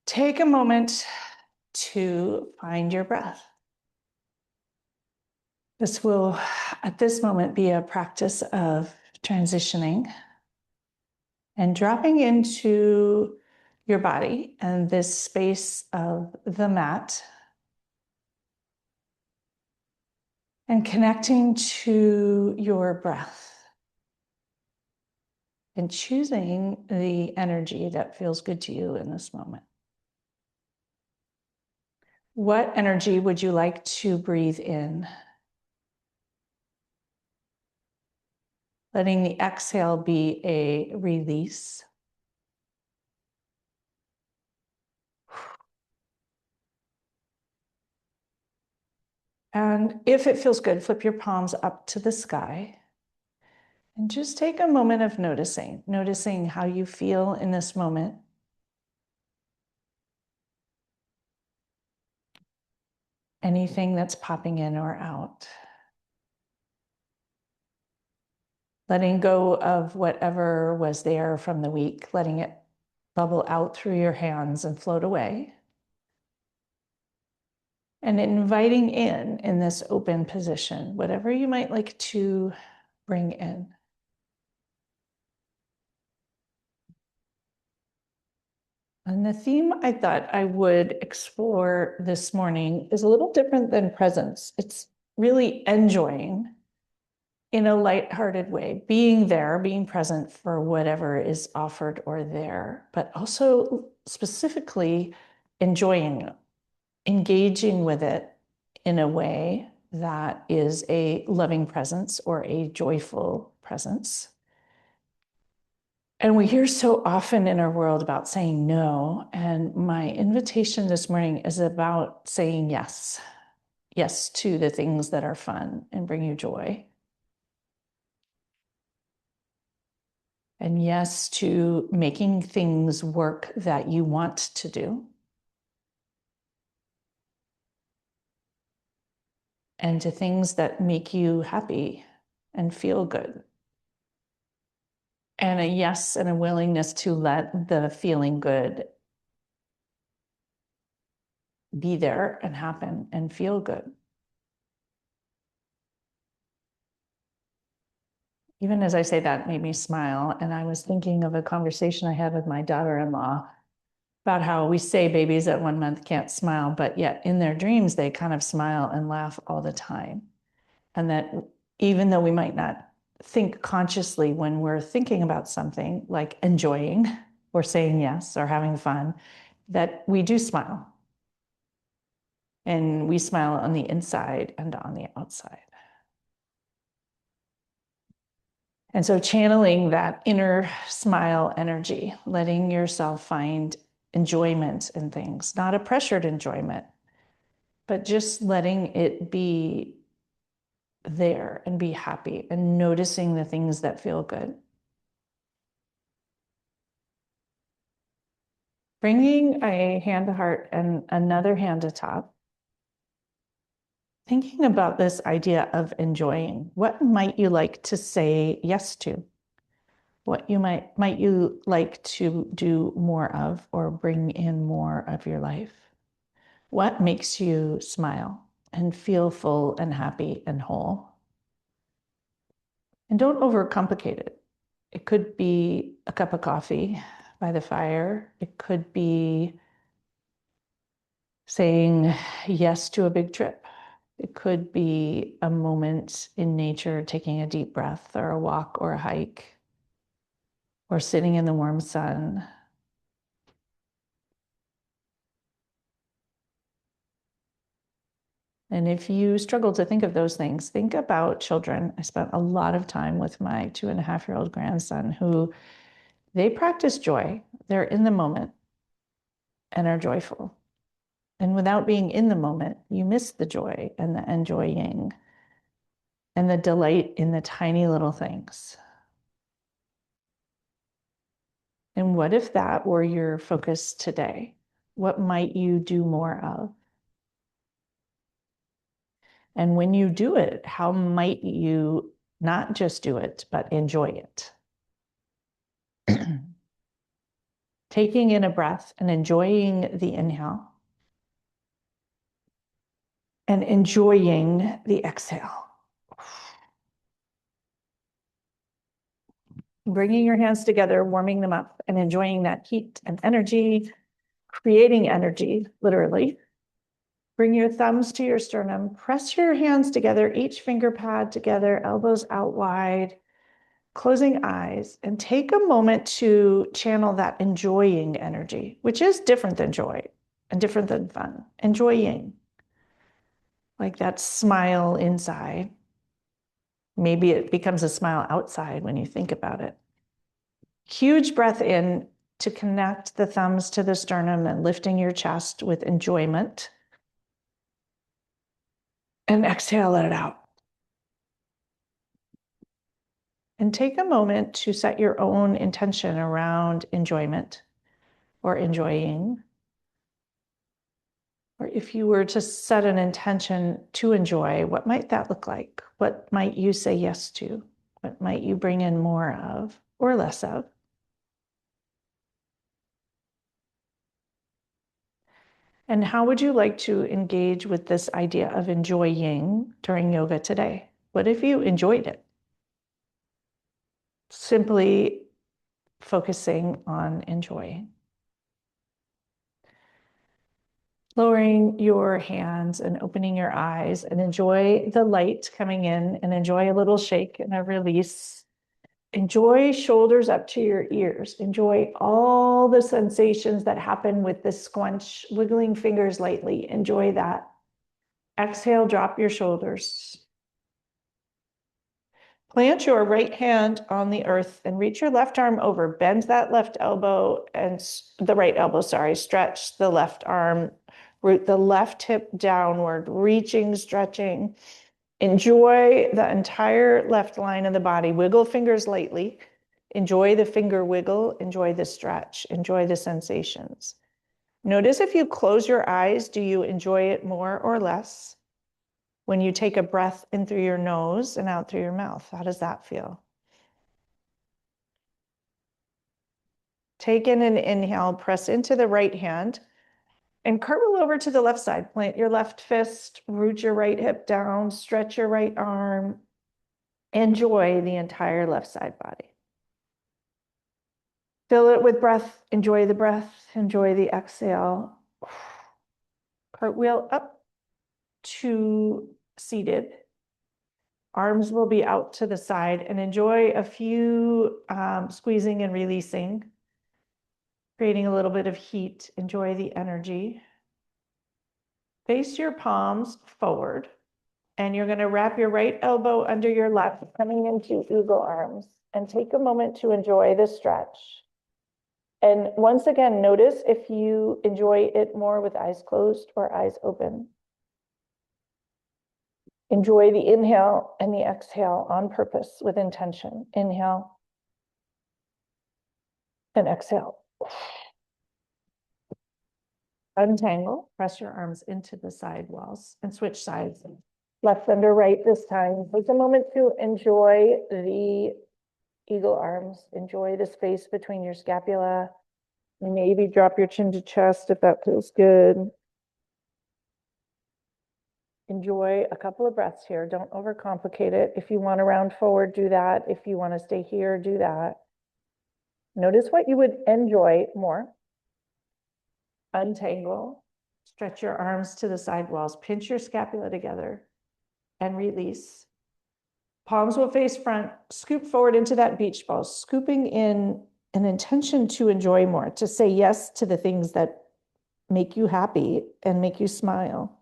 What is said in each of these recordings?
Take a moment to find your breath. This will, at this moment, be a practice of transitioning and dropping into your body and this space of the mat and connecting to your breath and choosing the energy that feels good to you in this moment. What energy would you like to breathe in? Letting the exhale be a release. And if it feels good, flip your palms up to the sky and just take a moment of noticing how you feel in this moment. Anything that's popping in or out. Letting go of whatever was there from the week, letting it bubble out through your hands and float away. And inviting in this open position, whatever you might like to bring in. And the theme I thought I would explore this morning is a little different than presence. It's really enjoying in a lighthearted way, being there, being present for whatever is offered or there, but also specifically enjoying, engaging with it in a way that is a loving presence or a joyful presence. And we hear so often in our world about saying no. And my invitation this morning is about saying yes. Yes to the things that are fun and bring you joy. And yes to making things work that you want to do. And to things that make you happy and feel good. And a yes and a willingness to let the feeling good be there and happen and feel good. Even as I say that, made me smile. And I was thinking of a conversation I had with my daughter-in-law about how we say babies at 1 month can't smile, but yet in their dreams, they kind of smile and laugh all the time. And that even though we might not think consciously when we're thinking about something like enjoying or saying yes or having fun, that we do smile. And we smile on the inside and on the outside. And so channeling that inner smile energy, letting yourself find enjoyment in things, not a pressured enjoyment, but just letting it be there and be happy and noticing the things that feel good. Bringing a hand to heart and another hand to top. Thinking about this idea of enjoying. What might you like to say yes to? What you might you like to do more of or bring in more of your life? What makes you smile and feel full and happy and whole? And don't overcomplicate it. It could be a cup of coffee by the fire. It could be saying yes to a big trip. It could be a moment in nature, taking a deep breath or a walk or a hike or sitting in the warm sun. And if you struggle to think of those things, think about children. I spent a lot of time with my 2.5-year-old grandson who they practice joy. They're in the moment and are joyful. And without being in the moment, you miss the joy and the enjoying and the delight in the tiny little things. And what if that were your focus today? What might you do more of? And when you do it, how might you not just do it, but enjoy it? Taking in a breath and enjoying the inhale and enjoying the exhale. Bringing your hands together, warming them up and enjoying that heat and energy, creating energy, literally. Bring your thumbs to your sternum, press your hands together, each finger pad together, elbows out wide, closing eyes, and take a moment to channel that enjoying energy, which is different than joy and different than fun. Enjoying, like that smile inside. Maybe it becomes a smile outside when you think about it. Huge breath in to connect the thumbs to the sternum and lifting your chest with enjoyment. And exhale, let it out. And take a moment to set your own intention around enjoyment or enjoying. Or if you were to set an intention to enjoy, what might that look like? What might you say yes to? What might you bring in more of or less of? And how would you like to engage with this idea of enjoying during yoga today? What if you enjoyed it? Simply focusing on enjoying. Lowering your hands and opening your eyes and enjoy the light coming in and enjoy a little shake and a release. Enjoy shoulders up to your ears. Enjoy all the sensations that happen with the squunch, wiggling fingers lightly. Enjoy that. Exhale, drop your shoulders. Plant your right hand on the earth and reach your left arm over. Bend that left elbow and the right elbow, sorry. Stretch the left arm. Root the left hip downward, reaching, stretching. Enjoy the entire left line of the body. Wiggle fingers lightly. Enjoy the finger wiggle. Enjoy the stretch. Enjoy the sensations. Notice if you close your eyes, do you enjoy it more or less? When you take a breath in through your nose and out through your mouth, how does that feel? Take in an inhale, press into the right hand, and cartwheel over to the left side. Plant your left fist, root your right hip down, stretch your right arm. Enjoy the entire left side body. Fill it with breath. Enjoy the breath. Enjoy the exhale. Cartwheel up to seated. Arms will be out to the side and enjoy a few squeezing and releasing, creating a little bit of heat. Enjoy the energy. Face your palms forward, and you're going to wrap your right elbow under your left, coming into eagle arms, and take a moment to enjoy the stretch. And once again, notice if you enjoy it more with eyes closed or eyes open. Enjoy the inhale and the exhale on purpose with intention. Inhale and exhale. Untangle, press your arms into the side walls and switch sides. Left under right this time. Take a moment to enjoy the eagle arms. Enjoy the space between your scapula. Maybe drop your chin to chest if that feels good. Enjoy a couple of breaths here. Don't overcomplicate it. If you want to round forward, do that. If you want to stay here, do that. Notice what you would enjoy more. Untangle. Stretch your arms to the side walls. Pinch your scapula together and release. Palms will face front. Scoop forward into that beach ball, scooping in an intention to enjoy more, to say yes to the things that make you happy and make you smile.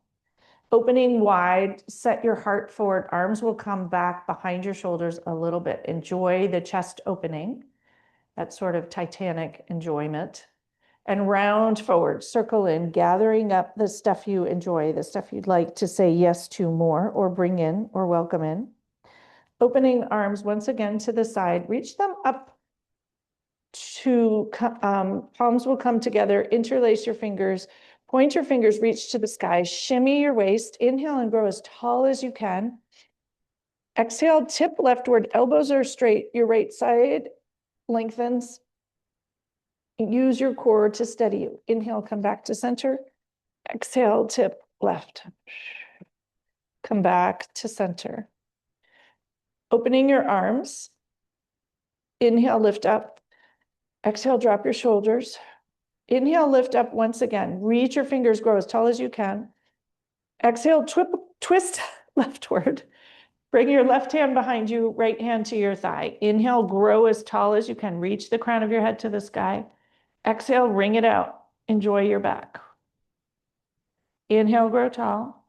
Opening wide, set your heart forward. Arms will come back behind your shoulders a little bit. Enjoy the chest opening, that sort of Titanic enjoyment. And round forward, circle in, gathering up the stuff you enjoy, the stuff you'd like to say yes to more or bring in or welcome in. Opening arms once again to the side, reach them up to, palms will come together, interlace your fingers, point your fingers, reach to the sky, shimmy your waist, inhale and grow as tall as you can. Exhale, tip leftward, elbows are straight, your right side lengthens. Use your core to steady you. Inhale, come back to center. Exhale, tip left. Come back to center. Opening your arms. Inhale, lift up. Exhale, drop your shoulders. Inhale, lift up once again. Reach your fingers, grow as tall as you can. Exhale, twist leftward. Bring your left hand behind you, right hand to your thigh. Inhale, grow as tall as you can. Reach the crown of your head to the sky. Exhale, ring it out. Enjoy your back. Inhale, grow tall.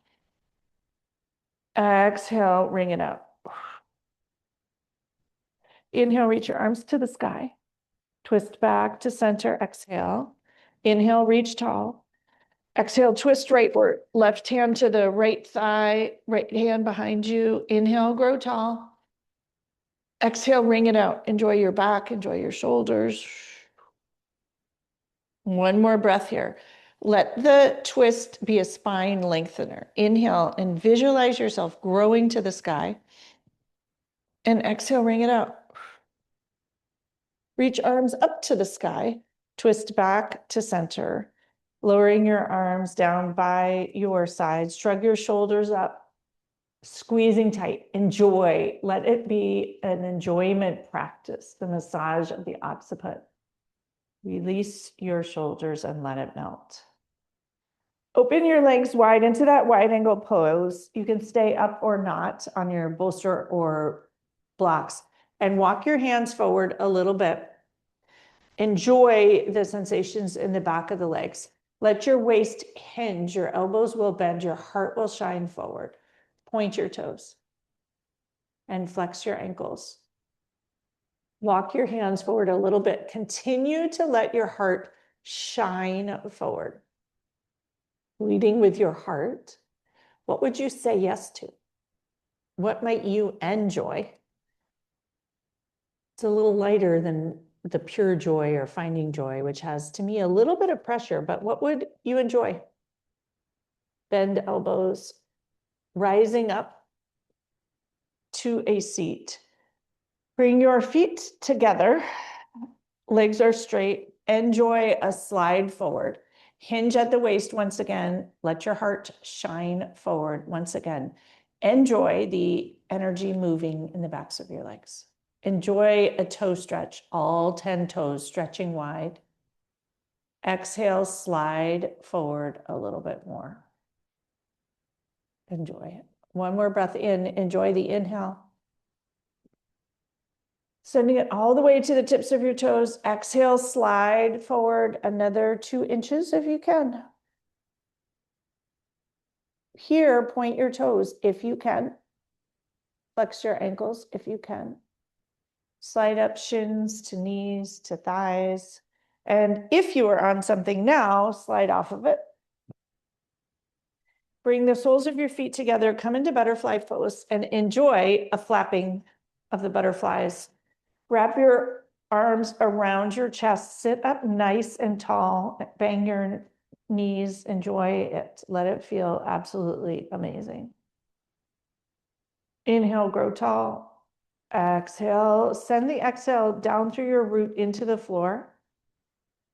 Exhale, ring it out. Inhale, reach your arms to the sky. Twist back to center. Exhale. Inhale, reach tall. Exhale, twist rightward. Left hand to the right thigh, right hand behind you. Inhale, grow tall. Exhale, ring it out. Enjoy your back, enjoy your shoulders. One more breath here. Let the twist be a spine lengthener. Inhale and visualize yourself growing to the sky. And exhale, ring it out. Reach arms up to the sky. Twist back to center. Lowering your arms down by your sides. Shrug your shoulders up. Squeezing tight. Enjoy. Let it be an enjoyment practice, the massage of the occiput. Release your shoulders and let it melt. Open your legs wide into that wide angle pose. You can stay up or not on your bolster or blocks and walk your hands forward a little bit. Enjoy the sensations in the back of the legs. Let your waist hinge, your elbows will bend, your heart will shine forward. Point your toes and flex your ankles. Walk your hands forward a little bit. Continue to let your heart shine forward. Leading with your heart, what would you say yes to? What might you enjoy? It's a little lighter than the pure joy or finding joy, which has to me a little bit of pressure, but what would you enjoy? Bend elbows, rising up to a seat. Bring your feet together. Legs are straight. Enjoy a slide forward. Hinge at the waist once again. Let your heart shine forward once again. Enjoy the energy moving in the backs of your legs. Enjoy a toe stretch, all 10 toes stretching wide. Exhale, slide forward a little bit more. Enjoy it. One more breath in. Enjoy the inhale. Sending it all the way to the tips of your toes. Exhale, slide forward another 2 inches if you can. Here, point your toes if you can. Flex your ankles if you can. Slide up shins to knees to thighs. And if you are on something now, slide off of it. Bring the soles of your feet together, come into butterfly pose, and enjoy a flapping of the butterflies. Wrap your arms around your chest, sit up nice and tall, bang your knees, enjoy it. Let it feel absolutely amazing. Inhale, grow tall. Exhale, send the exhale down through your root into the floor.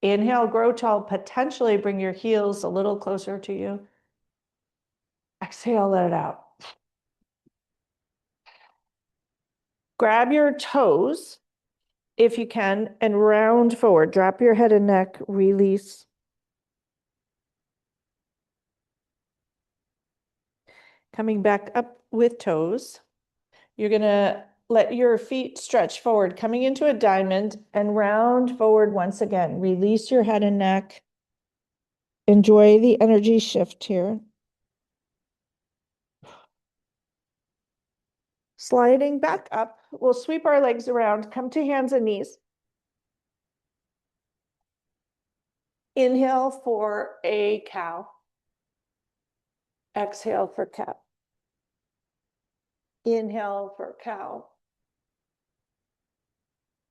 Inhale, grow tall, potentially bring your heels a little closer to you. Exhale, let it out. Grab your toes if you can and round forward. Drop your head and neck, release. Coming back up with toes. You're gonna let your feet stretch forward, coming into a diamond and round forward once again. Release your head and neck. Enjoy the energy shift here. Sliding back up, we'll sweep our legs around, come to hands and knees. Inhale for a cow. Exhale for cat. Inhale for cow.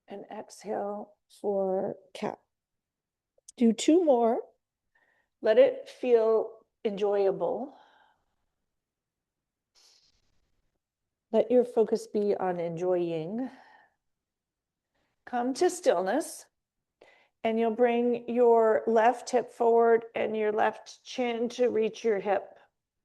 And exhale for cat. Do 2 more. Let it feel enjoyable. Let your focus be on enjoying. Come to stillness. And you'll bring your left hip forward and your left chin to reach your hip,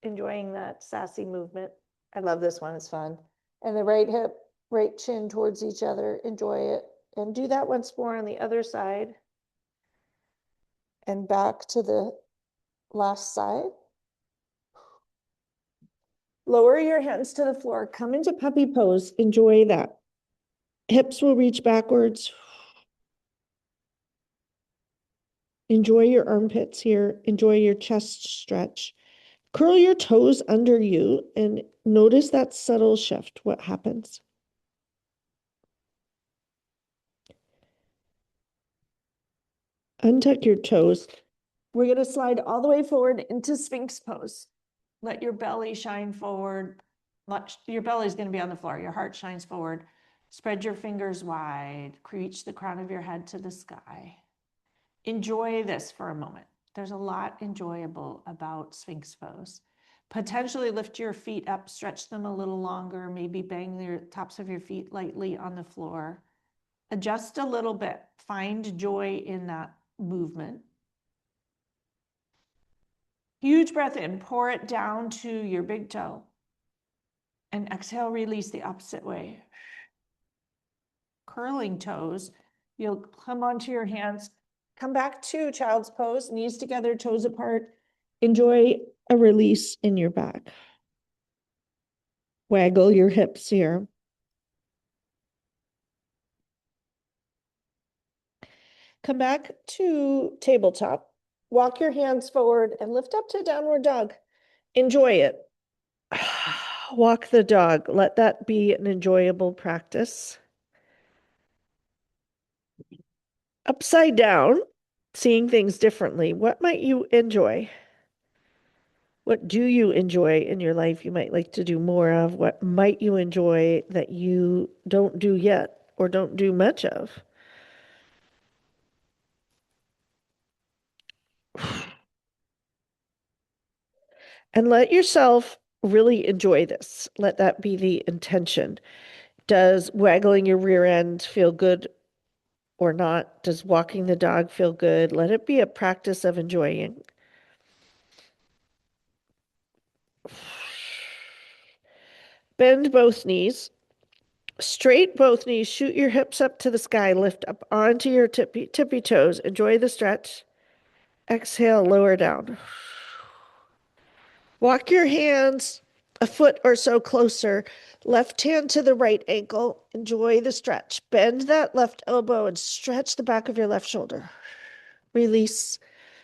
enjoying that sassy movement. I love this one, it's fun. And the right hip, right chin towards each other, enjoy it. And do that once more on the other side. And back to the last side. Lower your hands to the floor, come into puppy pose, enjoy that. Hips will reach backwards. Enjoy your armpits here. Enjoy your chest stretch. Curl your toes under you and notice that subtle shift. What happens? Untuck your toes. We're going to slide all the way forward into Sphinx pose. Let your belly shine forward. Your belly is going to be on the floor. Your heart shines forward. Spread your fingers wide. Reach the crown of your head to the sky. Enjoy this for a moment. There's a lot enjoyable about Sphinx pose. Potentially lift your feet up, stretch them a little longer, maybe bang the tops of your feet lightly on the floor. Adjust a little bit. Find joy in that movement. Huge breath in, pour it down to your big toe. And exhale, release the opposite way. Curling toes. You'll come onto your hands. Come back to child's pose, knees together, toes apart. Enjoy a release in your back. Waggle your hips here. Come back to tabletop. Walk your hands forward and lift up to downward dog. Enjoy it. Walk the dog. Let that be an enjoyable practice. Upside down, seeing things differently. What might you enjoy? What do you enjoy in your life you might like to do more of? What might you enjoy that you don't do yet or don't do much of? And let yourself really enjoy this. Let that be the intention. Does waggling your rear end feel good or not? Does walking the dog feel good? Let it be a practice of enjoying. Bend both knees. Straight both knees. Shoot your hips up to the sky. Lift up onto your tippy toes. Enjoy the stretch. Exhale, lower down. Walk your hands a foot or so closer. Left hand to the right ankle. Enjoy the stretch. Bend that left elbow and stretch the back of your left shoulder. Release.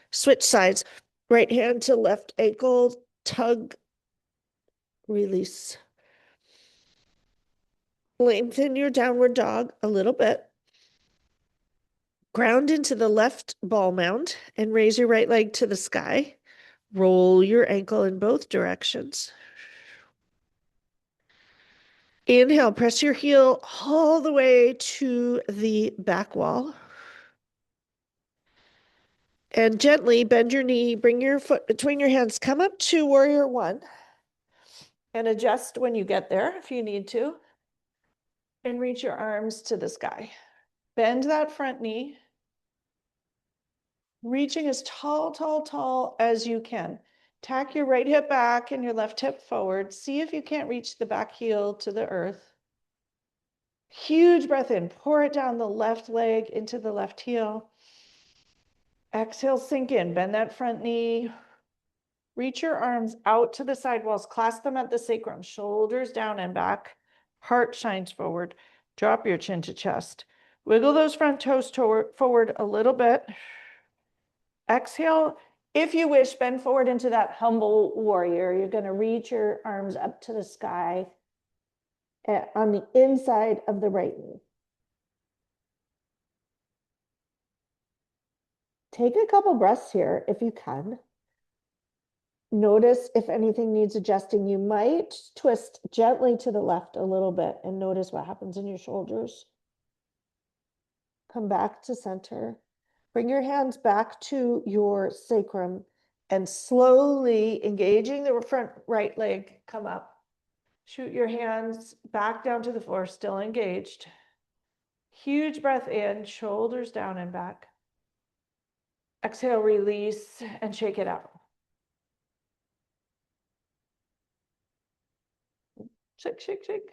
Switch sides. Right hand to left ankle. Tug. Release. Lengthen your downward dog a little bit. Ground into the left ball mound and raise your right leg to the sky. Roll your ankle in both directions. Inhale, press your heel all the way to the back wall. And gently bend your knee, bring your foot between your hands, come up to warrior one. And adjust when you get there if you need to. And reach your arms to the sky. Bend that front knee. Reaching as tall as you can. Tack your right hip back and your left hip forward. See if you can't reach the back heel to the earth. Huge breath in. Pour it down the left leg into the left heel. Exhale, sink in. Bend that front knee. Reach your arms out to the side walls. Clasp them at the sacrum. Shoulders down and back. Heart shines forward. Drop your chin to chest. Wiggle those front toes forward a little bit. Exhale. If you wish, bend forward into that humble warrior. You're going to reach your arms up to the sky on the inside of the right knee. Take a couple breaths here if you can. Notice if anything needs adjusting. You might twist gently to the left a little bit and notice what happens in your shoulders. Come back to center. Bring your hands back to your sacrum and slowly engaging the front right leg, come up. Shoot your hands back down to the floor, still engaged. Huge breath in, shoulders down and back. Exhale, release, and shake it out. Shake, shake, shake.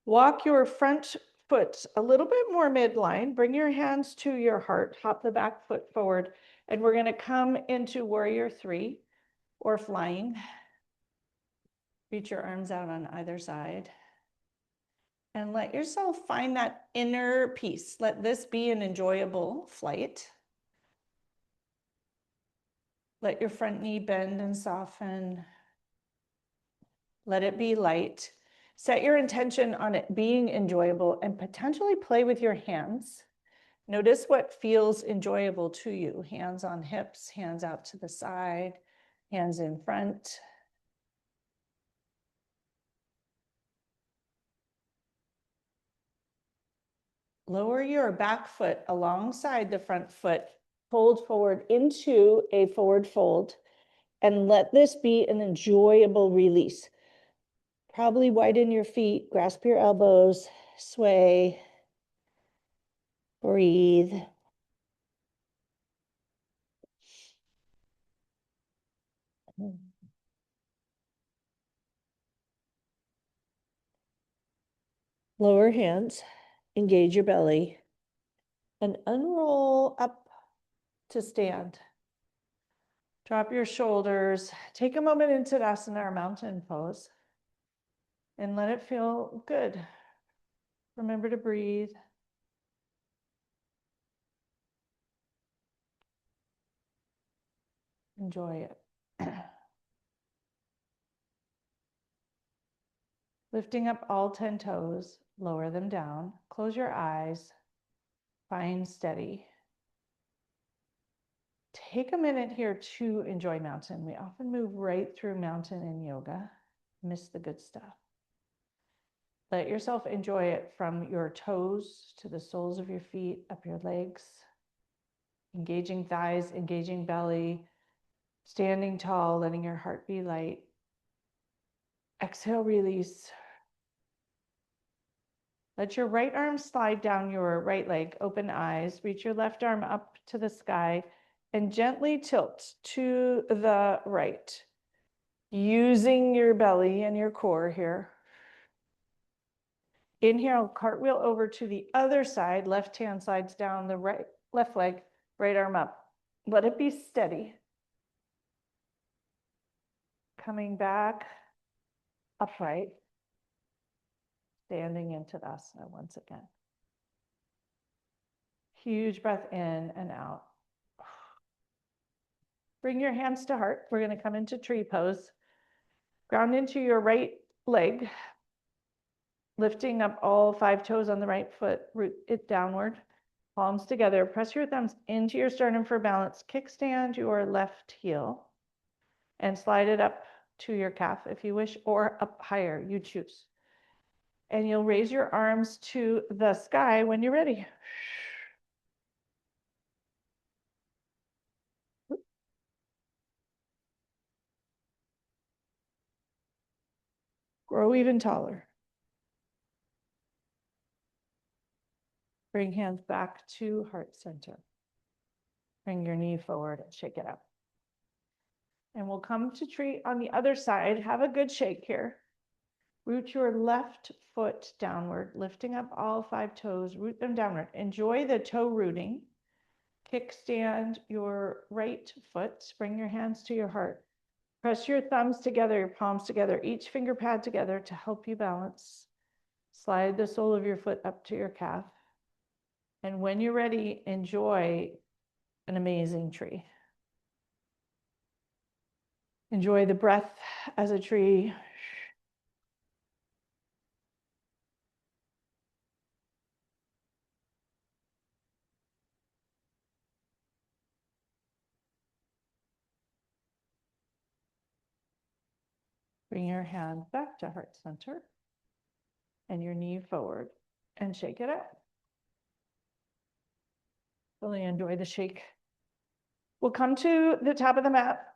Walk your front foot a little bit more midline. Bring your hands to your heart. Hop the back foot forward. And we're going to come into warrior 3 or flying. Reach your arms out on either side. And let yourself find that inner peace. Let this be an enjoyable flight. Let your front knee bend and soften. Let it be light. Set your intention on it being enjoyable and potentially play with your hands. Notice what feels enjoyable to you. Hands on hips, hands out to the side, hands in front. Lower your back foot alongside the front foot. Fold forward into a forward fold. And let this be an enjoyable release. Probably widen your feet, grasp your elbows, sway, breathe. Lower hands, engage your belly, and unroll up to stand. Drop your shoulders. Take a moment in Tadasana or mountain pose and let it feel good. Remember to breathe. Enjoy it. Lifting up all 10 toes, lower them down. Close your eyes. Find steady. Take a minute here to enjoy mountain. We often move right through mountain in yoga, miss the good stuff. Let yourself enjoy it from your toes to the soles of your feet, up your legs, engaging thighs, engaging belly, standing tall, letting your heart be light. Exhale, release. Let your right arm slide down your right leg, open eyes, reach your left arm up to the sky, and gently tilt to the right, using your belly and your core here. Inhale, cartwheel over to the other side, left hand slides down the right, left leg, right arm up. Let it be steady. Coming back, upright, standing into Tadasana once again. Huge breath in and out. Bring your hands to heart. We're going to come into tree pose. Ground into your right leg, lifting up all 5 toes on the right foot, root it downward, palms together. Press your thumbs into your sternum for balance. Kickstand your left heel and slide it up to your calf if you wish, or up higher, you choose. And you'll raise your arms to the sky when you're ready. Grow even taller. Bring hands back to heart center. Bring your knee forward and shake it up. And we'll come to tree on the other side. Have a good shake here. Root your left foot downward, lifting up all 5 toes. Root them downward. Enjoy the toe rooting. Kickstand your right foot. Bring your hands to your heart. Press your thumbs together, your palms together, each finger pad together to help you balance. Slide the sole of your foot up to your calf. And when you're ready, enjoy an amazing tree. Enjoy the breath as a tree. Bring your hand back to heart center and your knee forward and shake it out. Really enjoy the shake. We'll come to the top of the mat.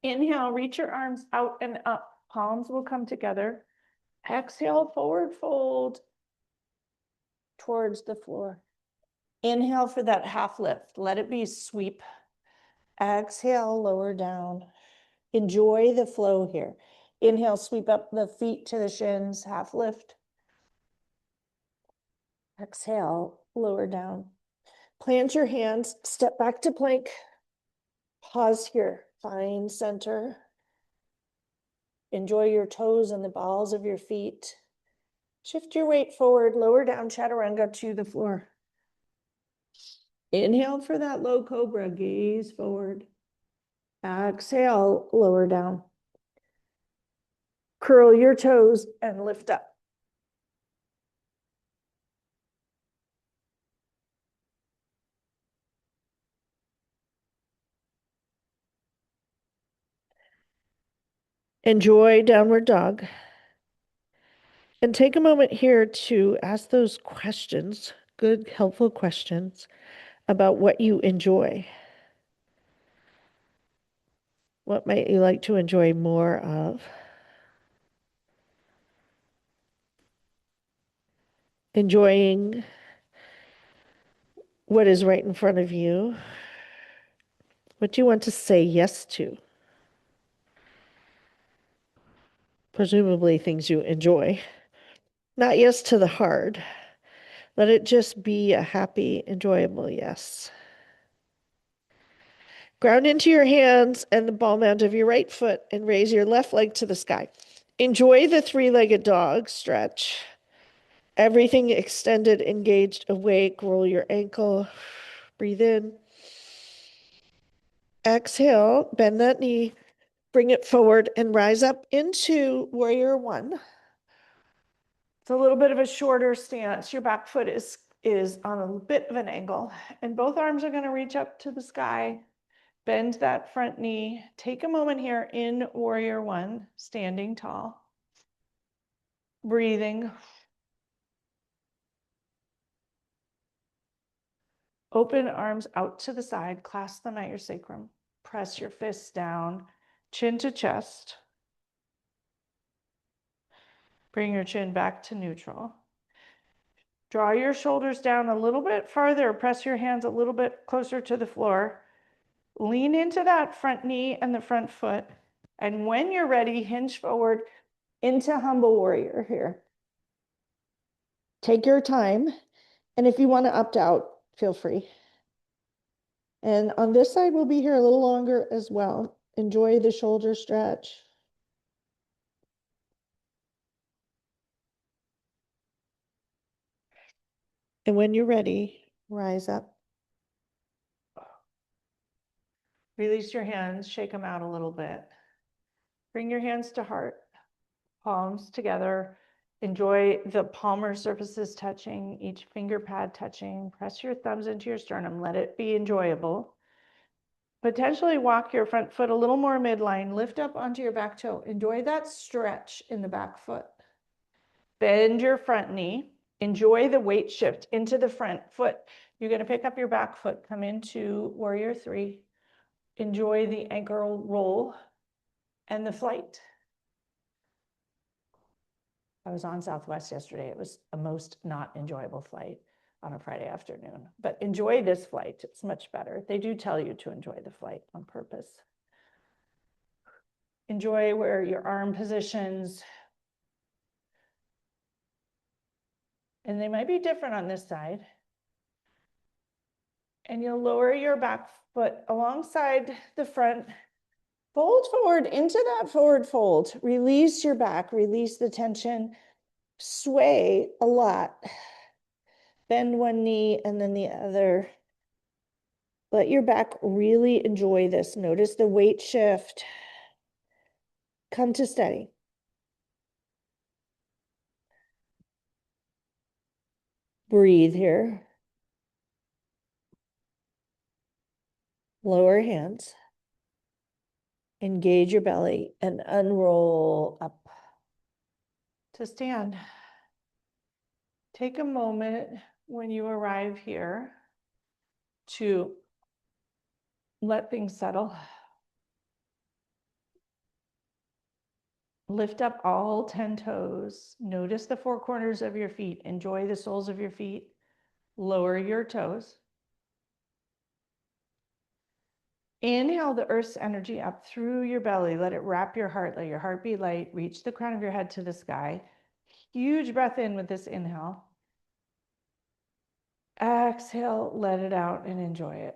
Inhale, reach your arms out and up. Palms will come together. Exhale, forward fold towards the floor. Inhale for that half lift. Let it be sweep. Exhale, lower down. Enjoy the flow here. Inhale, sweep up the feet to the shins, half lift. Exhale, lower down. Plant your hands, step back to plank. Pause here, find center. Enjoy your toes and the balls of your feet. Shift your weight forward, lower down, chaturanga to the floor. Inhale for that low cobra, gaze forward. Exhale, lower down. Curl your toes and lift up. Enjoy downward dog. And take a moment here to ask those questions, good, helpful questions about what you enjoy. What might you like to enjoy more of? Enjoying what is right in front of you. What do you want to say yes to? Presumably things you enjoy. Not yes to the hard. Let it just be a happy, enjoyable yes. Ground into your hands and the ball mount of your right foot and raise your left leg to the sky. Enjoy the three-legged dog stretch. Everything extended, engaged, awake. Roll your ankle. Breathe in. Exhale, bend that knee, bring it forward and rise up into warrior one. It's a little bit of a shorter stance. Your back foot is on a bit of an angle and both arms are going to reach up to the sky. Bend that front knee. Take a moment here in warrior one, standing tall. Breathing. Open arms out to the side, clasp them at your sacrum. Press your fists down, chin to chest. Bring your chin back to neutral. Draw your shoulders down a little bit farther. Press your hands a little bit closer to the floor. Lean into that front knee and the front foot. And when you're ready, hinge forward into humble warrior here. Take your time. And if you want to opt out, feel free. And on this side, we'll be here a little longer as well. Enjoy the shoulder stretch. And when you're ready, rise up. Release your hands, shake them out a little bit. Bring your hands to heart, palms together. Enjoy the palmar surfaces touching, each finger pad touching. Press your thumbs into your sternum. Let it be enjoyable. Potentially walk your front foot a little more midline. Lift up onto your back toe. Enjoy that stretch in the back foot. Bend your front knee. Enjoy the weight shift into the front foot. You're going to pick up your back foot, come into warrior three. Enjoy the ankle roll and the flight. I was on Southwest yesterday. It was a most not enjoyable flight on a Friday afternoon, but enjoy this flight. It's much better. They do tell you to enjoy the flight on purpose. Enjoy where your arm positions. And they might be different on this side. And you'll lower your back foot alongside the front. Fold forward into that forward fold. Release your back, release the tension. Sway a lot. Bend one knee and then the other. Let your back really enjoy this. Notice the weight shift. Come to steady. Breathe here. Lower hands. Engage your belly and unroll up to stand. Take a moment when you arrive here to let things settle. Lift up all 10 toes. Notice the four corners of your feet. Enjoy the soles of your feet. Lower your toes. Inhale the earth's energy up through your belly. Let it wrap your heart. Let your heart be light. Reach the crown of your head to the sky. Huge breath in with this inhale. Exhale, let it out and enjoy it.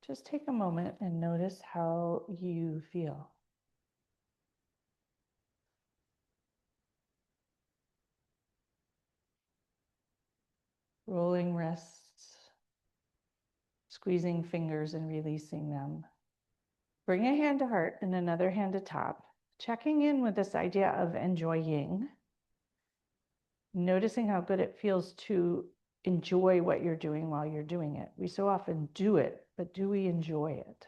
Just take a moment and notice how you feel. Rolling wrists, squeezing fingers and releasing them. Bring a hand to heart and another hand to top, checking in with this idea of enjoying, noticing how good it feels to enjoy what you're doing while you're doing it. We so often do it, but do we enjoy it?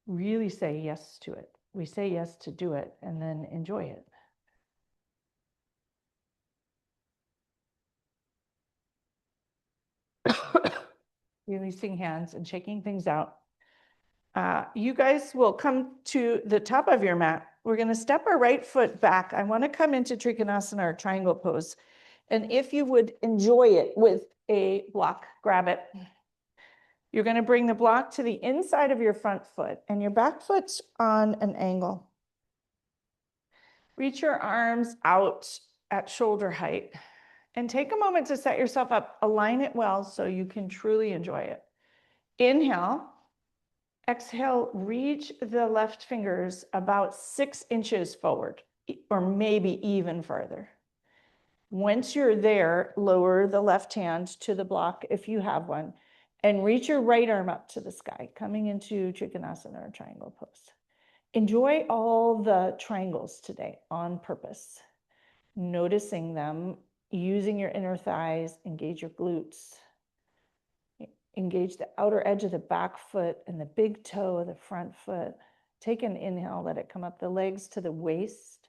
Really say yes to it. We say yes to do it and then enjoy it. Releasing hands and shaking things out. You guys will come to the top of your mat. We're going to step our right foot back. I want to come into Trikonasana or triangle pose. And if you would enjoy it with a block, grab it. You're going to bring the block to the inside of your front foot and your back foot's on an angle. Reach your arms out at shoulder height and take a moment to set yourself up. Align it well so you can truly enjoy it. Inhale. Exhale, reach the left fingers about 6 inches forward, or maybe even further. Once you're there, lower the left hand to the block if you have one, and reach your right arm up to the sky, coming into Trikonasana or triangle pose. Enjoy all the triangles today on purpose, noticing them, using your inner thighs, engage your glutes. Engage the outer edge of the back foot and the big toe of the front foot. Take an inhale, let it come up the legs to the waist,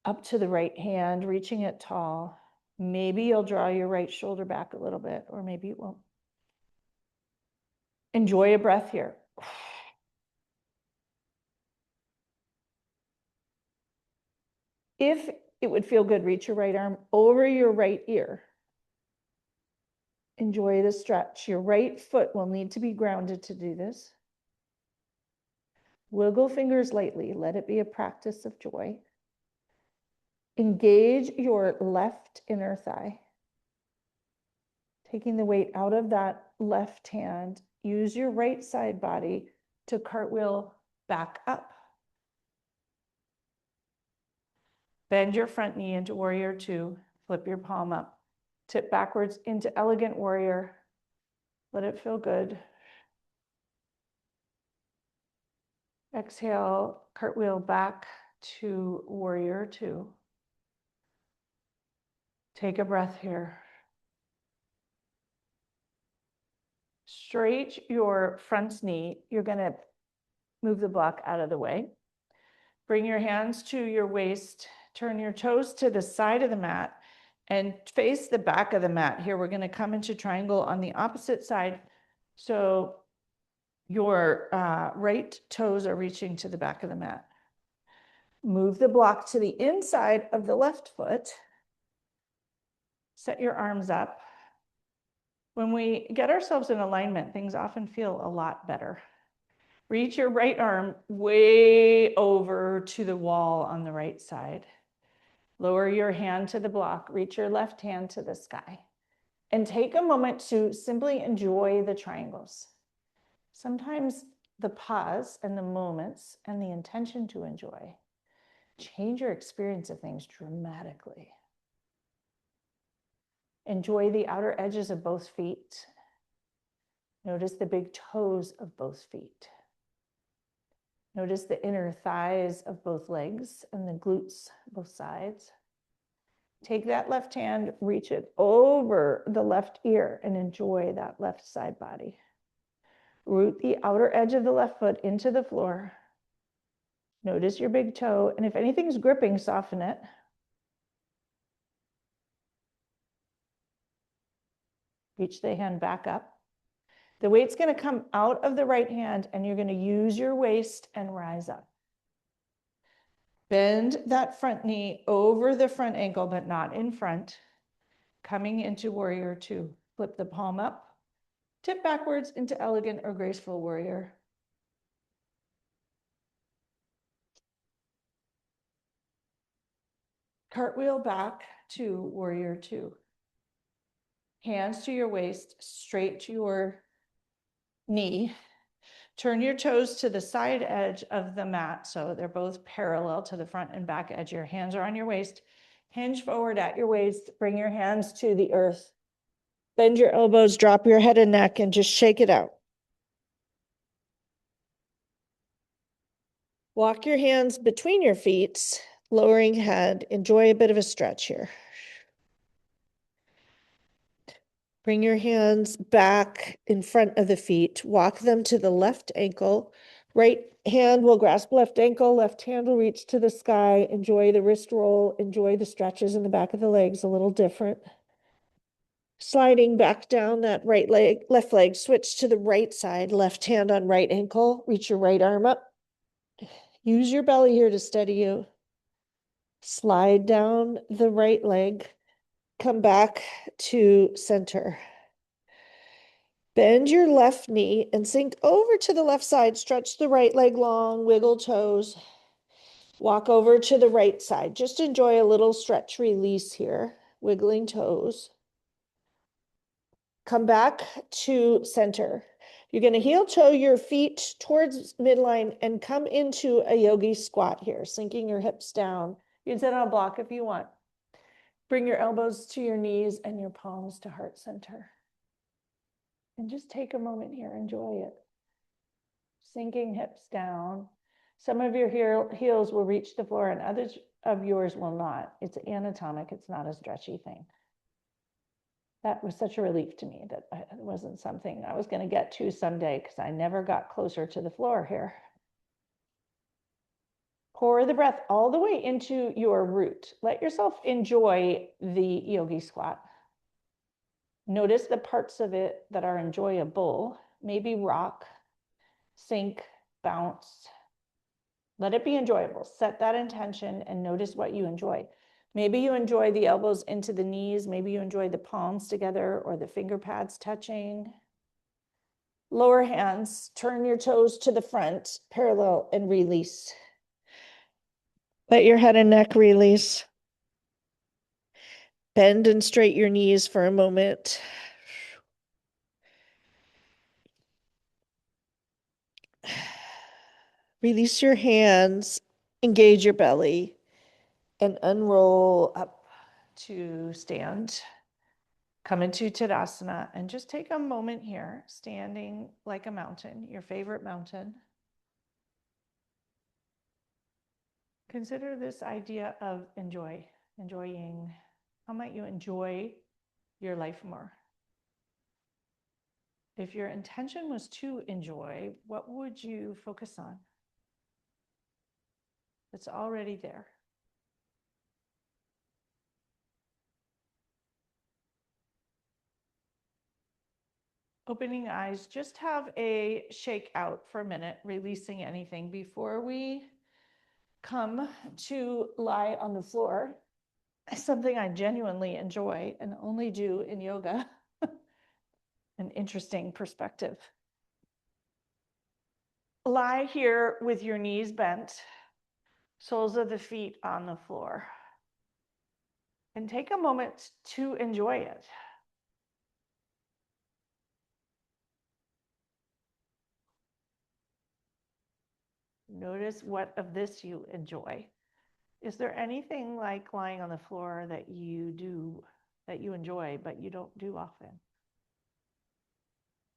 up to the right hand, reaching it tall. Maybe you'll draw your right shoulder back a little bit, or maybe you won't. Enjoy a breath here. If it would feel good, reach your right arm over your right ear. Enjoy the stretch. Your right foot will need to be grounded to do this. Wiggle fingers lightly. Let it be a practice of joy. Engage your left inner thigh. Taking the weight out of that left hand, use your right side body to cartwheel back up. Bend your front knee into warrior two. Flip your palm up. Tip backwards into elegant warrior. Let it feel good. Exhale, cartwheel back to warrior two. Take a breath here. Straight your front knee. You're going to move the block out of the way. Bring your hands to your waist. Turn your toes to the side of the mat and face the back of the mat. Here, we're going to come into triangle on the opposite side. So your right toes are reaching to the back of the mat. Move the block to the inside of the left foot. Set your arms up. When we get ourselves in alignment, things often feel a lot better. Reach your right arm way over to the wall on the right side. Lower your hand to the block. Reach your left hand to the sky. And take a moment to simply enjoy the triangles. Sometimes the pause and the moments and the intention to enjoy change your experience of things dramatically. Enjoy the outer edges of both feet. Notice the big toes of both feet. Notice the inner thighs of both legs and the glutes, both sides. Take that left hand, reach it over the left ear and enjoy that left side body. Root the outer edge of the left foot into the floor. Notice your big toe, and if anything's gripping, soften it. Reach the hand back up. The weight's going to come out of the right hand and you're going to use your waist and rise up. Bend that front knee over the front ankle, but not in front. Coming into warrior two. Flip the palm up, tip backwards into elegant or graceful warrior. Cartwheel back to warrior two. Hands to your waist, straight to your knee. Turn your toes to the side edge of the mat so they're both parallel to the front and back edge. Your hands are on your waist. Hinge forward at your waist. Bring your hands to the earth. Bend your elbows, drop your head and neck, and just shake it out. Walk your hands between your feet, lowering head. Enjoy a bit of a stretch here. Bring your hands back in front of the feet. Walk them to the left ankle. Right hand will grasp left ankle. Left hand will reach to the sky. Enjoy the wrist roll. Enjoy the stretches in the back of the legs, a little different. Sliding back down that right leg, left leg. Switch to the right side. Left hand on right ankle. Reach your right arm up. Use your belly here to steady you. Slide down the right leg. Come back to center. Bend your left knee and sink over to the left side. Stretch the right leg long, wiggle toes. Walk over to the right side. Just enjoy a little stretch release here, wiggling toes. Come back to center. You're going to heel toe your feet towards midline and come into a yogi squat here, sinking your hips down. You can sit on a block if you want. Bring your elbows to your knees and your palms to heart center. And just take a moment here, enjoy it. Sinking hips down. Some of your heels will reach the floor and others of yours will not. It's anatomic, it's not a stretchy thing. That was such a relief to me that it wasn't something I was going to get to someday because I never got closer to the floor here. Pour the breath all the way into your root. Let yourself enjoy the yogi squat. Notice the parts of it that are enjoyable. Maybe rock, sink, bounce. Let it be enjoyable. Set that intention and notice what you enjoy. Maybe you enjoy the elbows into the knees. Maybe you enjoy the palms together or the finger pads touching. Lower hands, turn your toes to the front, parallel, and release. Let your head and neck release. Bend and straighten your knees for a moment. Release your hands, engage your belly, and unroll up to stand. Come into Tadasana and just take a moment here, standing like a mountain, your favorite mountain. Consider this idea of enjoying. How might you enjoy your life more? If your intention was to enjoy, what would you focus on? It's already there. Opening eyes, just have a shake out for a minute, releasing anything before we come to lie on the floor. Something I genuinely enjoy and only do in yoga. An interesting perspective. Lie here with your knees bent, soles of the feet on the floor, and take a moment to enjoy it. Notice what of this you enjoy. Is there anything like lying on the floor that you enjoy, but you don't do often?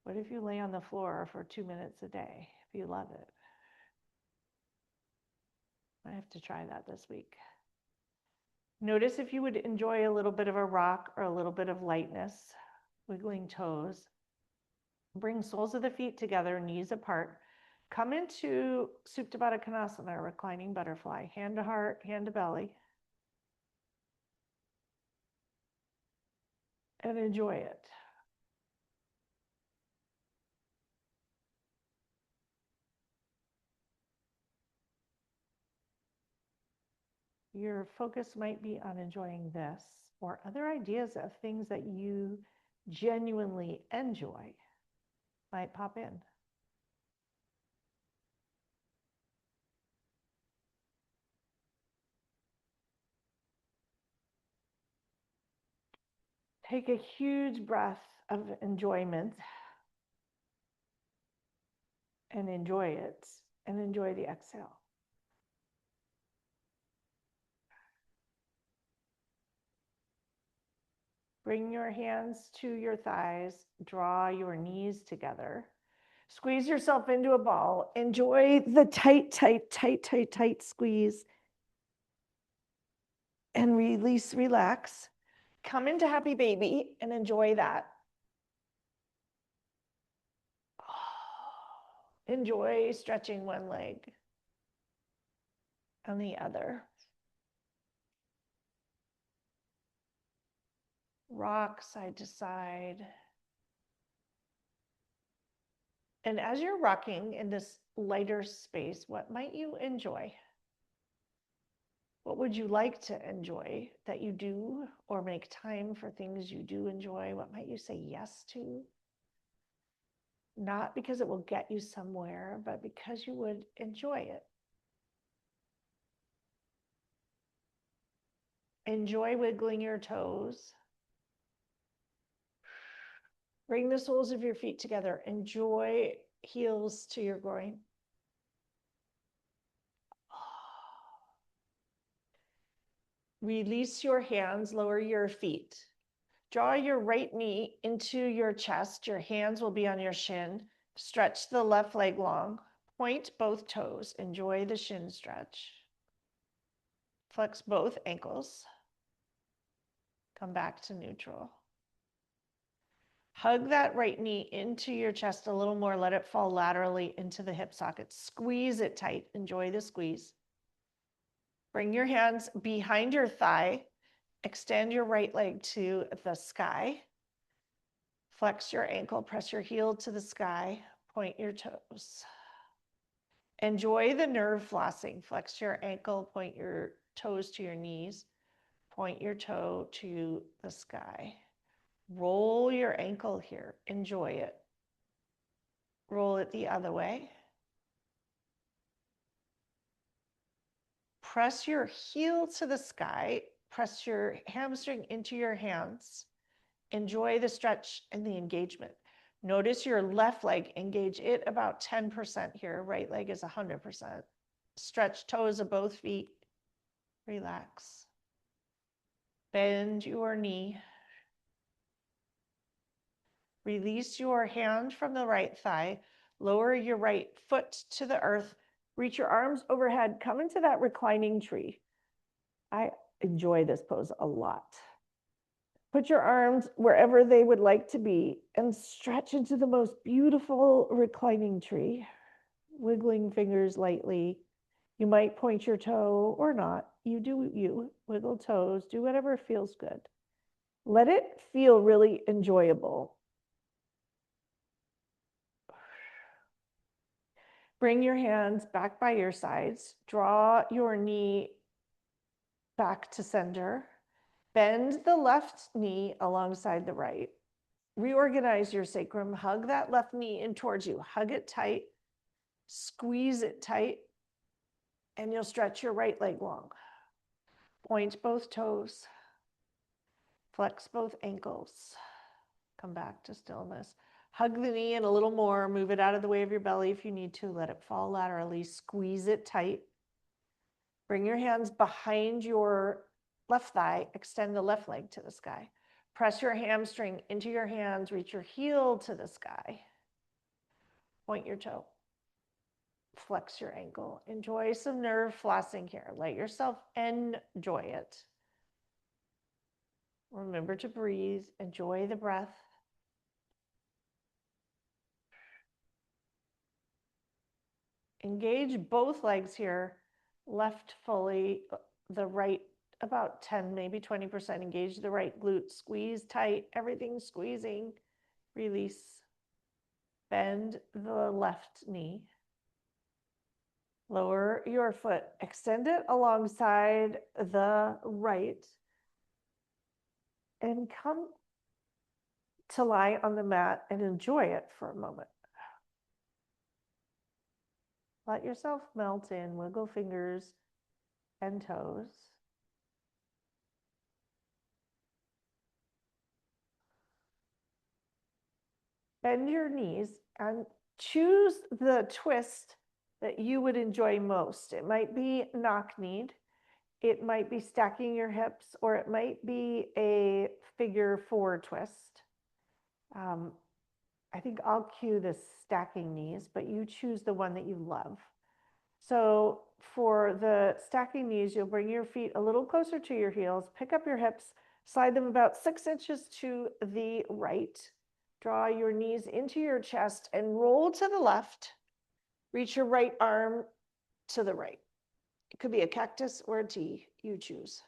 What if you lay on the floor for 2 minutes a day if you love it? I have to try that this week. Notice if you would enjoy a little bit of a rock or a little bit of lightness, wiggling toes. Bring soles of the feet together, knees apart. Come into Supta Baddha Konasana, reclining butterfly, hand to heart, hand to belly. And enjoy it. Your focus might be on enjoying this, or other ideas of things that you genuinely enjoy might pop in. Take a huge breath of enjoyment and enjoy it, and enjoy the exhale. Bring your hands to your thighs, draw your knees together. Squeeze yourself into a ball. Enjoy the tight squeeze. And release, relax. Come into happy baby and enjoy that. Enjoy stretching one leg and the other. Rock side to side. And as you're rocking in this lighter space, what might you enjoy? What would you like to enjoy that you do, or make time for things you do enjoy? What might you say yes to? Not because it will get you somewhere, but because you would enjoy it. Enjoy wiggling your toes. Bring the soles of your feet together. Enjoy heels to your groin. Release your hands, lower your feet. Draw your right knee into your chest. Your hands will be on your shin. Stretch the left leg long. Point both toes. Enjoy the shin stretch. Flex both ankles. Come back to neutral. Hug that right knee into your chest a little more. Let it fall laterally into the hip socket. Squeeze it tight. Enjoy the squeeze. Bring your hands behind your thigh. Extend your right leg to the sky. Flex your ankle. Press your heel to the sky. Point your toes. Enjoy the nerve flossing. Flex your ankle. Point your toes to your knees. Point your toe to the sky. Roll your ankle here. Enjoy it. Roll it the other way. Press your heel to the sky. Press your hamstring into your hands. Enjoy the stretch and the engagement. Notice your left leg. Engage it about 10% here. Right leg is 100%. Stretch toes of both feet. Relax. Bend your knee. Release your hand from the right thigh. Lower your right foot to the earth. Reach your arms overhead. Come into that reclining tree. I enjoy this pose a lot. Put your arms wherever they would like to be and stretch into the most beautiful reclining tree, wiggling fingers lightly. You might point your toe or not. You do you. Wiggle toes. Do whatever feels good. Let it feel really enjoyable. Bring your hands back by your sides. Draw your knee back to center. Bend the left knee alongside the right. Reorganize your sacrum. Hug that left knee in towards you. Hug it tight. Squeeze it tight. And you'll stretch your right leg long. Point both toes. Flex both ankles. Come back to stillness. Hug the knee in a little more. Move it out of the way of your belly if you need to. Let it fall laterally. Squeeze it tight. Bring your hands behind your left thigh. Extend the left leg to the sky. Press your hamstring into your hands. Reach your heel to the sky. Point your toe. Flex your ankle. Enjoy some nerve flossing here. Let yourself enjoy it. Remember to breathe. Enjoy the breath. Engage both legs here. Left fully, the right about 10, maybe 20%. Engage the right glute. Squeeze tight. Everything's squeezing. Release. Bend the left knee. Lower your foot, extend it alongside the right, and come to lie on the mat and enjoy it for a moment. Let yourself melt in, wiggle fingers and toes. Bend your knees and choose the twist that you would enjoy most. It might be knock-kneed, it might be stacking your hips, or it might be a figure four twist. I think I'll cue this stacking knees, but you choose the one that you love. So for the stacking knees, you'll bring your feet a little closer to your heels, pick up your hips, slide them about 6 inches to the right. Draw your knees into your chest and roll to the left. Reach your right arm to the right. It could be a cactus or a T, you choose.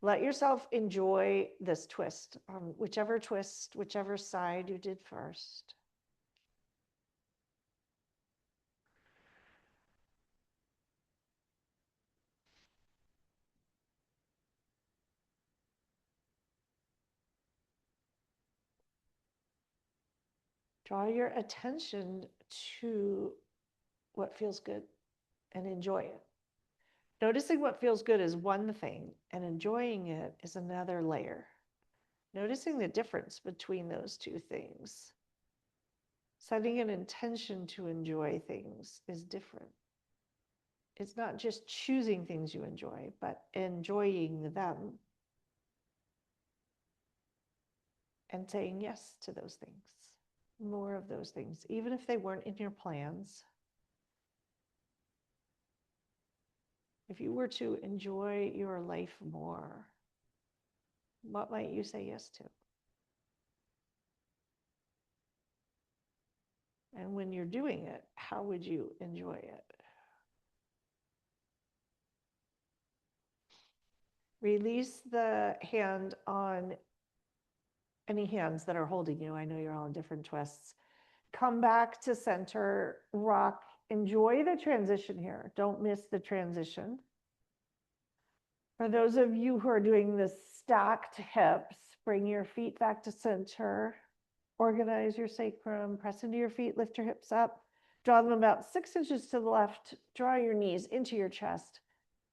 Let yourself enjoy this twist, whichever side you did first. Draw your attention to what feels good and enjoy it. Noticing what feels good is one thing, and enjoying it is another layer. Noticing the difference between those two things. Setting an intention to enjoy things is different. It's not just choosing things you enjoy, but enjoying them and saying yes to those things. More of those things, even if they weren't in your plans. If you were to enjoy your life more, what might you say yes to? And when you're doing it, how would you enjoy it? Release the hand on any hands that are holding you. I know you're all in different twists. Come back to center, rock. Enjoy the transition here. Don't miss the transition. For those of you who are doing the stacked hips, bring your feet back to center. Organize your sacrum, press into your feet, lift your hips up. Draw them about 6 inches to the left. Draw your knees into your chest.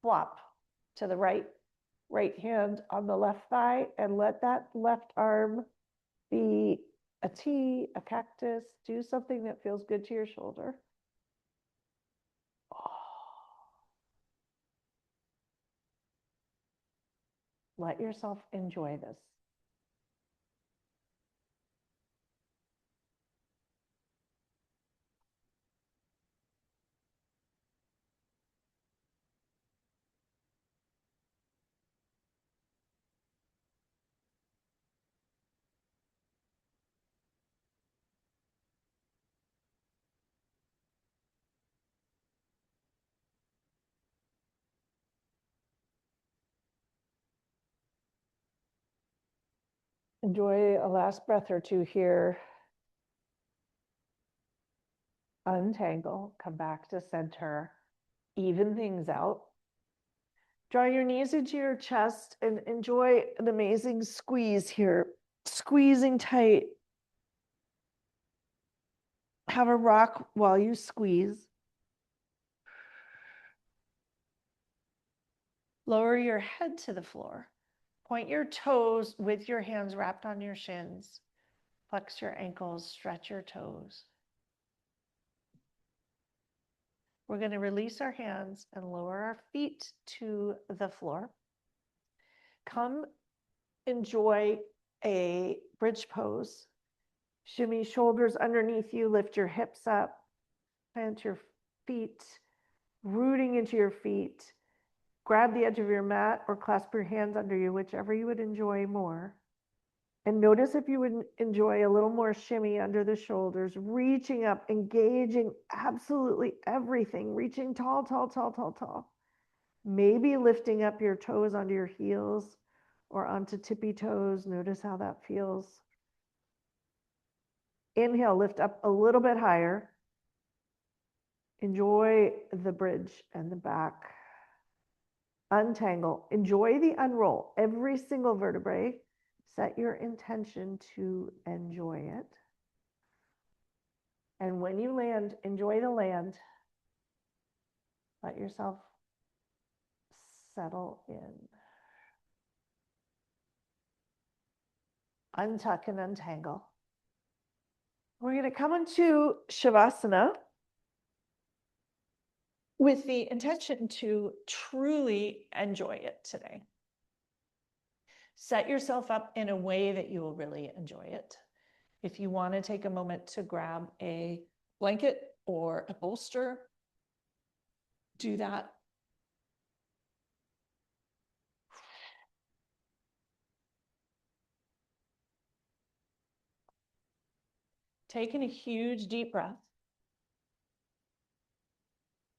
Flop to the right. Right hand on the left thigh, and let that left arm be a T, a cactus. Do something that feels good to your shoulder. Let yourself enjoy this. Enjoy a last breath or two here. Untangle, come back to center, even things out. Draw your knees into your chest and enjoy an amazing squeeze here. Squeezing tight. Have a rock while you squeeze. Lower your head to the floor. Point your toes with your hands wrapped on your shins. Flex your ankles, stretch your toes. We're going to release our hands and lower our feet to the floor. Come enjoy a bridge pose. Shimmy shoulders underneath you, lift your hips up, plant your feet, rooting into your feet. Grab the edge of your mat or clasp your hands under you, whichever you would enjoy more. And notice if you would enjoy a little more shimmy under the shoulders, reaching up, engaging absolutely everything, reaching tall, tall, tall, tall, tall. Maybe lifting up your toes onto your heels or onto tippy toes. Notice how that feels. Inhale, lift up a little bit higher. Enjoy the bridge and the back. Untangle. Enjoy the unroll. Every single vertebrae. Set your intention to enjoy it. And when you land, enjoy the land. Let yourself settle in. Untuck and untangle. We're going to come into Shavasana with the intention to truly enjoy it today. Set yourself up in a way that you will really enjoy it. If you want to take a moment to grab a blanket or a bolster, do that. Taking a huge deep breath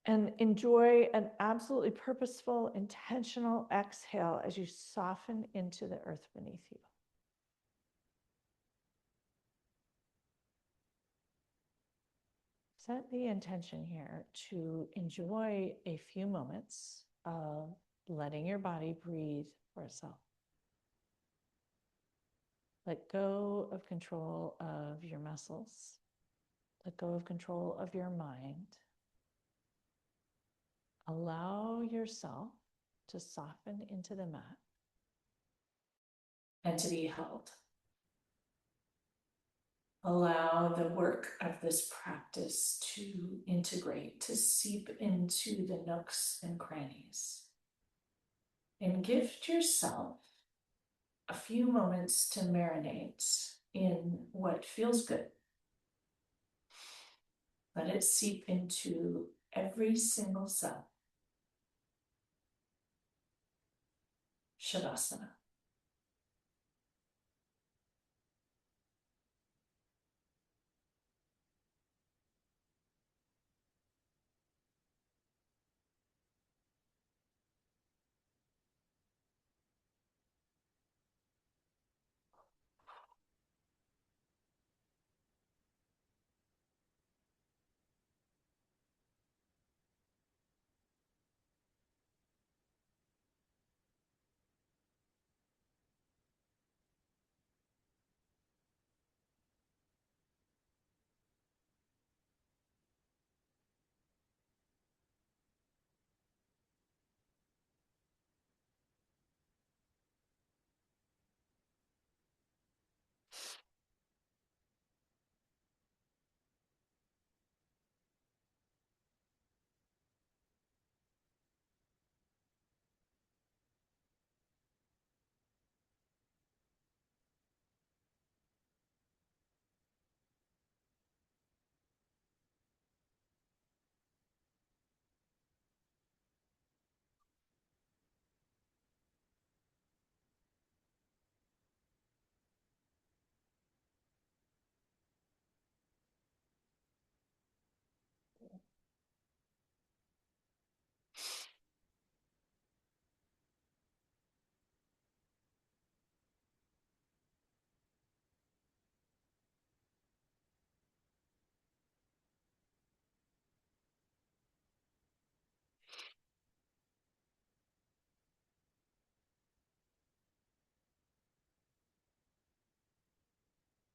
and enjoy an absolutely purposeful, intentional exhale as you soften into the earth beneath you. Set the intention here to enjoy a few moments of letting your body breathe for itself. Let go of control of your muscles. Let go of control of your mind. Allow yourself to soften into the mat and to be held. Allow the work of this practice to integrate, to seep into the nooks and crannies. And gift yourself a few moments to marinate in what feels good. Let it seep into every single cell. Shavasana.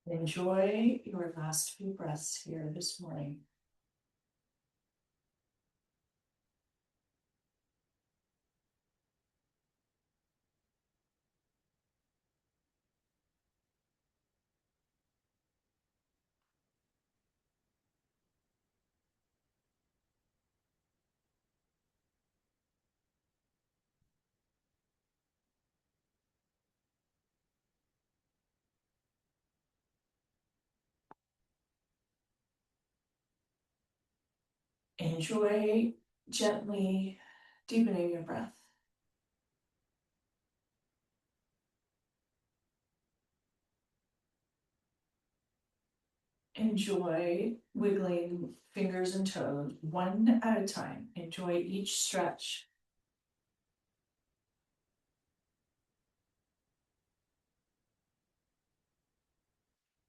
Enjoy your last few breaths here this morning. Enjoy gently deepening your breath. Enjoy wiggling fingers and toes one at a time. Enjoy each stretch.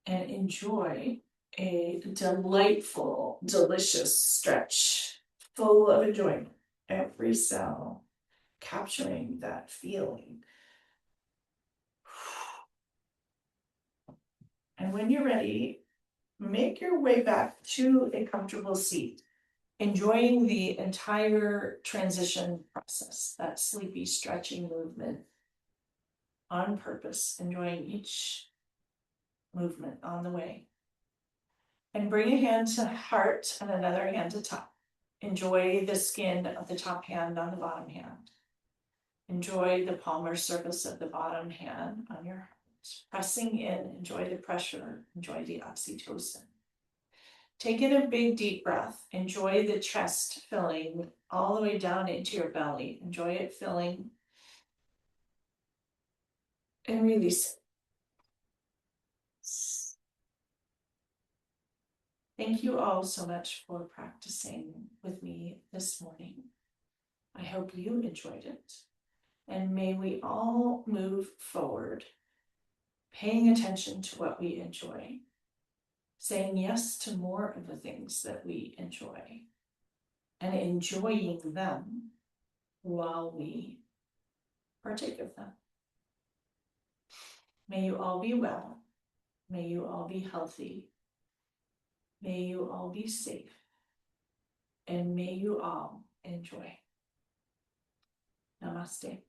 And enjoy a delightful, delicious stretch, full of enjoyment. Every cell capturing that feeling. And when you're ready, make your way back to a comfortable seat, enjoying the entire transition process, that sleepy stretching movement on purpose, enjoying each movement on the way. And bring a hand to heart and another hand to top. Enjoy the skin of the top hand on the bottom hand. Enjoy the palmar surface of the bottom hand on your heart. Pressing in, enjoy the pressure, enjoy the oxytocin. Take in a big deep breath. Enjoy the chest filling all the way down into your belly. Enjoy it filling and release it. Thank you all so much for practicing with me this morning. I hope you enjoyed it. And may we all move forward, paying attention to what we enjoy, saying yes to more of the things that we enjoy, and enjoying them while we partake of them. May you all be well. May you all be healthy. May you all be safe. And may you all enjoy. Namaste.